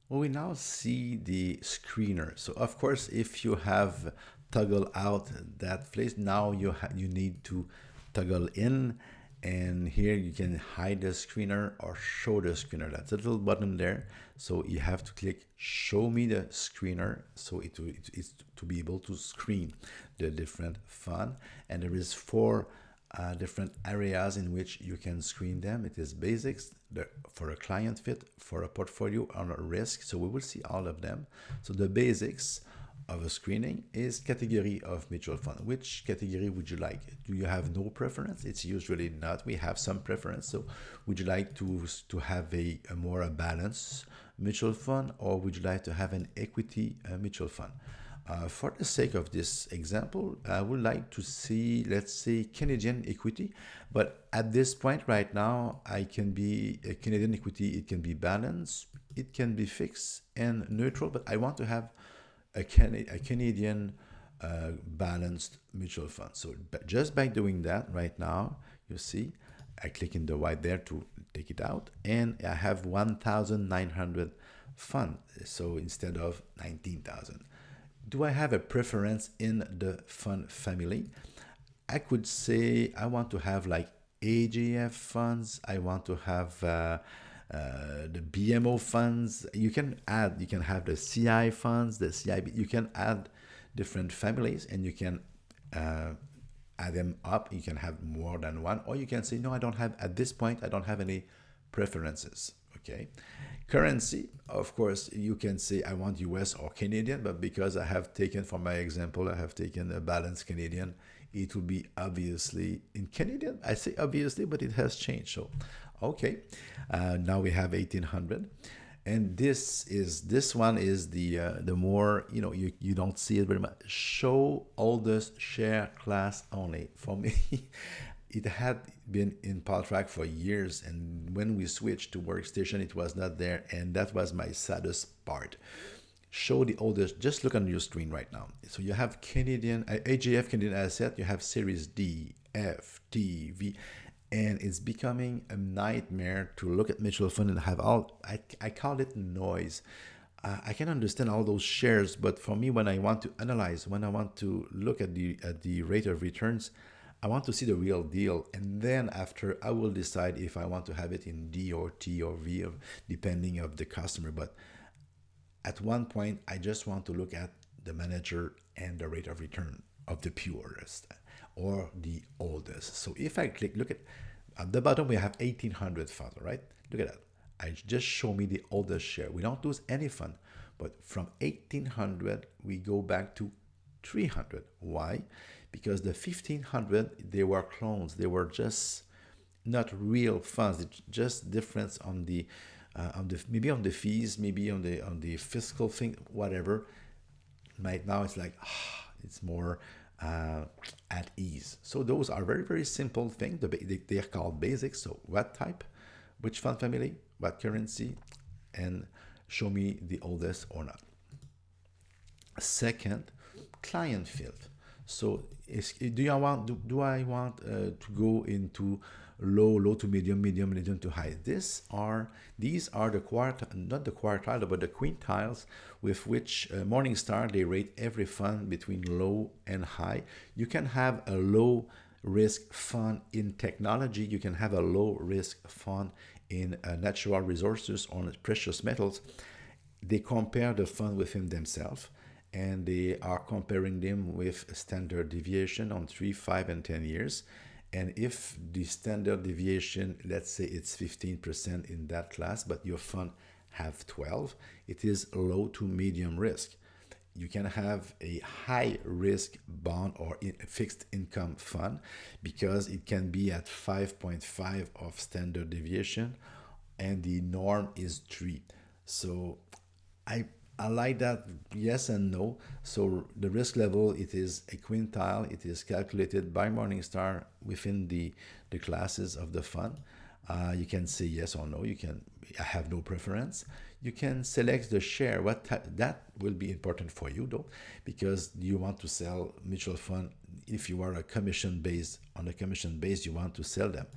Well, we now see the screener. So of course, if you have toggle out that place, now you need to toggle in, and here you can hide the screener or show the screener. That's a little button there. So you have to click show me the screener, so it's to be able to screen the different fund. And there is four different areas in which you can screen them. It is basics, for a client fit, for a portfolio, on a risk. So we will see all of them. So the basics of a screening is category of mutual fund. Which category would you like? Do you have no preference? It's usually not. We have some preference. So would you like to have a more balanced mutual fund, or would you like to have an equity mutual fund? For the sake of this example, I would like to see, let's say, Canadian equity. But at this point right now, I can be a Canadian equity. It can be balanced, it can be fixed and neutral, but I want to have a Canadian balanced mutual fund. So just by doing that right now, you see, I click in the white there to take it out, and I have 1,900 fund. So instead of 19,000. Do I have a preference in the fund family? I could say I want to have like AGF funds. I want to have the BMO funds. You can add, you can have the CI funds, the CIB. You can add different families, and you can add them up. You can have more than one, or you can say, no, I don't have, at this point, I don't have any preferences. Okay. Currency, of course, you can say I want US or Canadian, but because I have taken, for my example, I have taken a balanced Canadian, it will be obviously in Canadian. I say obviously, but it has changed. So, okay, now we have 1800. And this one is the more, you don't see it very much. Show oldest share class only. For me, it had been in Paltrack for years, and when we switched to Workstation, it was not there, and that was my saddest part. Show the oldest. Just look on your screen right now. So you have Canadian AGF Canadian Asset. You have Series D, F, T, V, and it's becoming a nightmare to look at mutual fund and have all. I call it noise. I can understand all those shares, but for me, when I want to analyze, when I want to look at the rate of returns, I want to see the real deal, and then after I will decide if I want to have it in D or T or V, depending of the customer. But at one point, I just want to look at the manager and the rate of return of the purest or the oldest. So if I click, look at the bottom, we have 1800 funds, right? Look at that. I just show me the oldest share. We don't lose any fund, but from 1800, we go back to 300. Why? Because the 1500, they were clones. They were just not real funds. It's just difference on the maybe on the fees, maybe on the fiscal thing, whatever. Right now, it's like it's more at ease. So those are very very simple things. They are called basics. So what type, which fund family, what currency, and show me the oldest or not. Second, client field. So do I want to go into low to medium to high? These are the not the quartile, but the quintiles with which Morningstar, they rate every fund between low and high. You can have a low risk fund in technology. You can have a low risk fund in natural resources or precious metals. They compare the fund within themselves, and they are comparing them with standard deviation on 3, 5, and 10 years. And if the standard deviation, let's say it's 15% in that class, but your fund have 12, it is low to medium risk. You can have a high risk bond or fixed income fund because it can be at 5.5 of standard deviation, and the norm is 3. So I like that, yes and no. So the risk level, it is a quintile. It is calculated by Morningstar within the classes of the fund. You can say yes or no. I have no preference. You can select the share. That will be important for you though, because you want to sell mutual fund. If you are on a commission base, you want to sell them.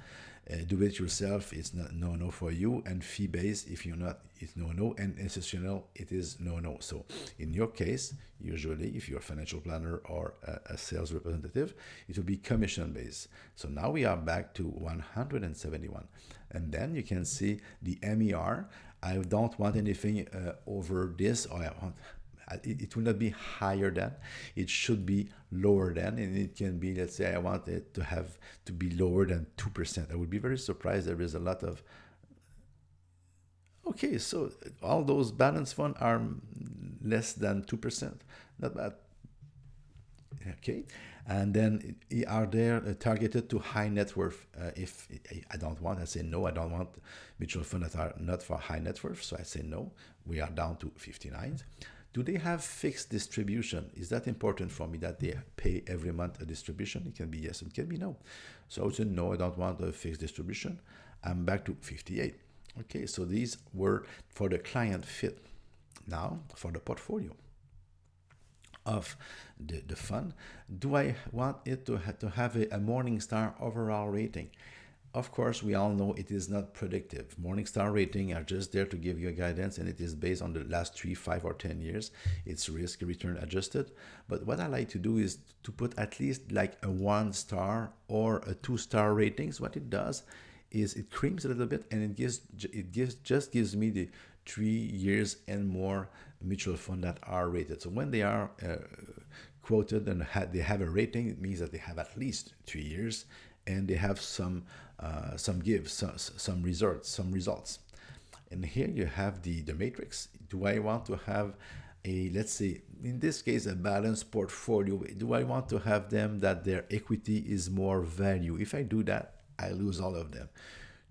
Do it yourself, it's not no for you, and fee based, if you're not, it's no, and institutional, it is no. So in your case, usually if you're a financial planner or a sales representative, it will be commission based. So now we are back to 171, and then you can see the MER. I don't want anything over this, or I want it will not be higher than, it should be lower than, and it can be, let's say I want it to have to be lower than 2%. I would be very surprised. There is a lot of, okay, so all those balance funds are less than 2%. Not bad. Okay, and then are they targeted to high net worth? If I don't want, I say no. I don't want mutual funds that are not for high net worth, so I say no. We are down to 59. Do they have fixed distribution? Is that important for me, that they pay every month a distribution? It can be yes, it can be no. So I would say no, I don't want a fixed distribution. I'm back to 58. Okay, so these were for the client fit. Now for the portfolio of the fund, do I want it to have a Morningstar overall rating? Of course, we all know it is not predictive. Morningstar rating are just there to give you a guidance, and it is based on the last 3, 5, or 10 years. It's risk return adjusted. But what I like to do is to put at least like a 1-star or a 2-star ratings. What it does is it creams a little bit, and it just gives me the 3 years and more mutual fund that are rated. So when they are quoted and they have a rating, it means that they have at least 3 years, and they have some results. And here you have the matrix. Do I want to have a, let's say, in this case, a balanced portfolio? Do I want to have them that their equity is more value? If I do that, I lose all of them.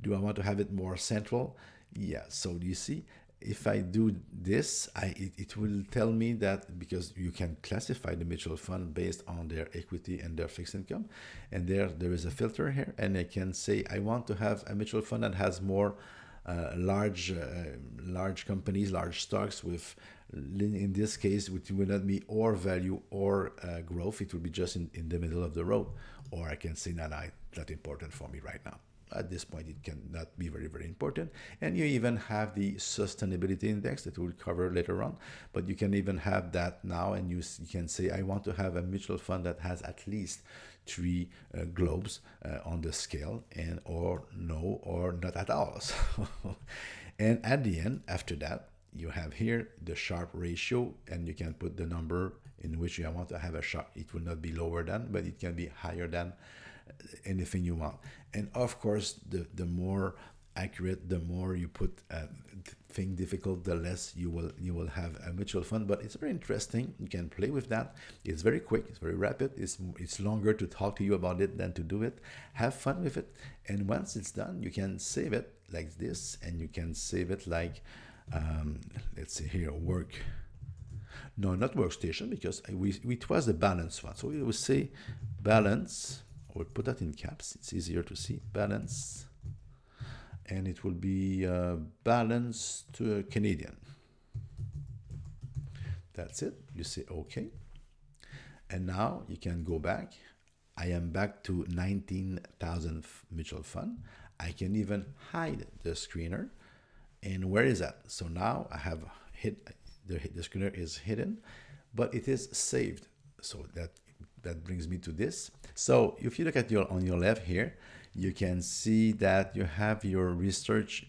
Do I want to have it more central? Yeah. So you see, if I do this, it will tell me that, because you can classify the mutual fund based on their equity and their fixed income, and there is a filter here, and I can say I want to have a mutual fund that has more large companies, large stocks with, in this case, which will not be or value or growth. It will be just in the middle of the road. Or I can say, not important for me right now. At this point, it cannot be very, very important. And you even have the sustainability index that we'll cover later on. But you can even have that now, and you can say, I want to have a mutual fund that has at least 3 globes on the scale, and or no, or not at all. So, and at the end, after that, you have here the Sharpe ratio, and you can put the number in which you want to have a Sharpe. It will not be lower than, but it can be higher than anything you want. And of course, the more accurate, the more you put thing difficult, the less you will have a mutual fund. But it's very interesting. You can play with that. It's very quick. It's very rapid. It's longer to talk to you about it than to do it. Have fun with it. And once it's done, you can save it like this, and you can save it like, let's see here, no, not Workstation, because it was a balance fund. So we will say balance. I will put that in caps. It's easier to see. Balance. And it will be balance to Canadian. That's it. You say OK. And now you can go back. I am back to 19,000 mutual fund. I can even hide the screener. And where is that? So now I have the screener is hidden, but it is saved. So that brings me to this. So if you look at on your left here, you can see that you have your research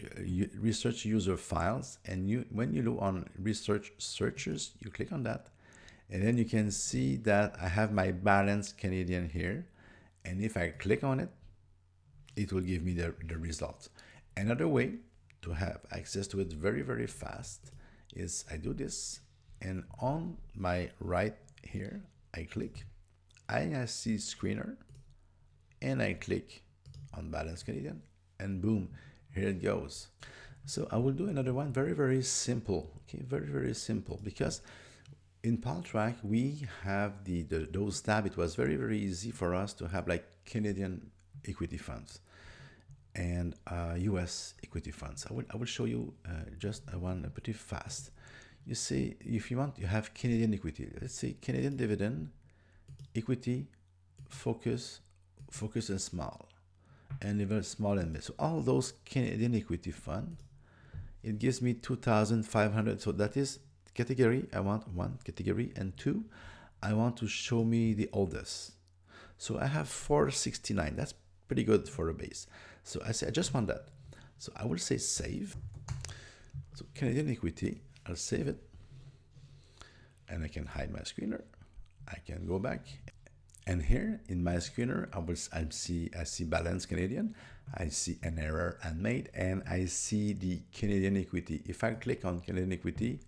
user files, and when you look on research searches, you click on that, and then you can see that I have my balance Canadian here, and if I click on it, it will give me the results. Another way to have access to it very, very fast is I do this, and on my right here, I click, I see screener, and I click on balance Canadian, and boom, here it goes. So I will do another one, very, very simple. Okay, very, very simple, because in PalTrack we have those tabs. It was very, very easy for us to have like Canadian equity funds and US equity funds. I will show you just one pretty fast. You see, if you want, you have Canadian equity. Let's say Canadian dividend, equity, focus and small. and even small and mid. So all those Canadian equity fund, it gives me 2,500. So that is category. I want one category, and two, I want to show me the oldest. So I have 469. That's pretty good for a base. So I say I just want that. So I will say save. So Canadian equity, I'll save it, and I can hide my screener. I can go back, and here in my screener, I see balance Canadian, I see an error unmade, and I see the Canadian equity. If I click on Canadian equity,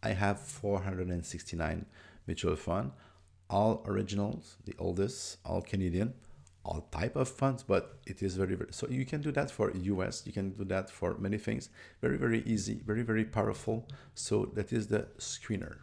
I have 469 mutual fund, all originals, the oldest, all Canadian, all type of funds, but it is very, very, so you can do that for US, you can do that for many things. Very, very easy, very, very powerful. So that is the screener.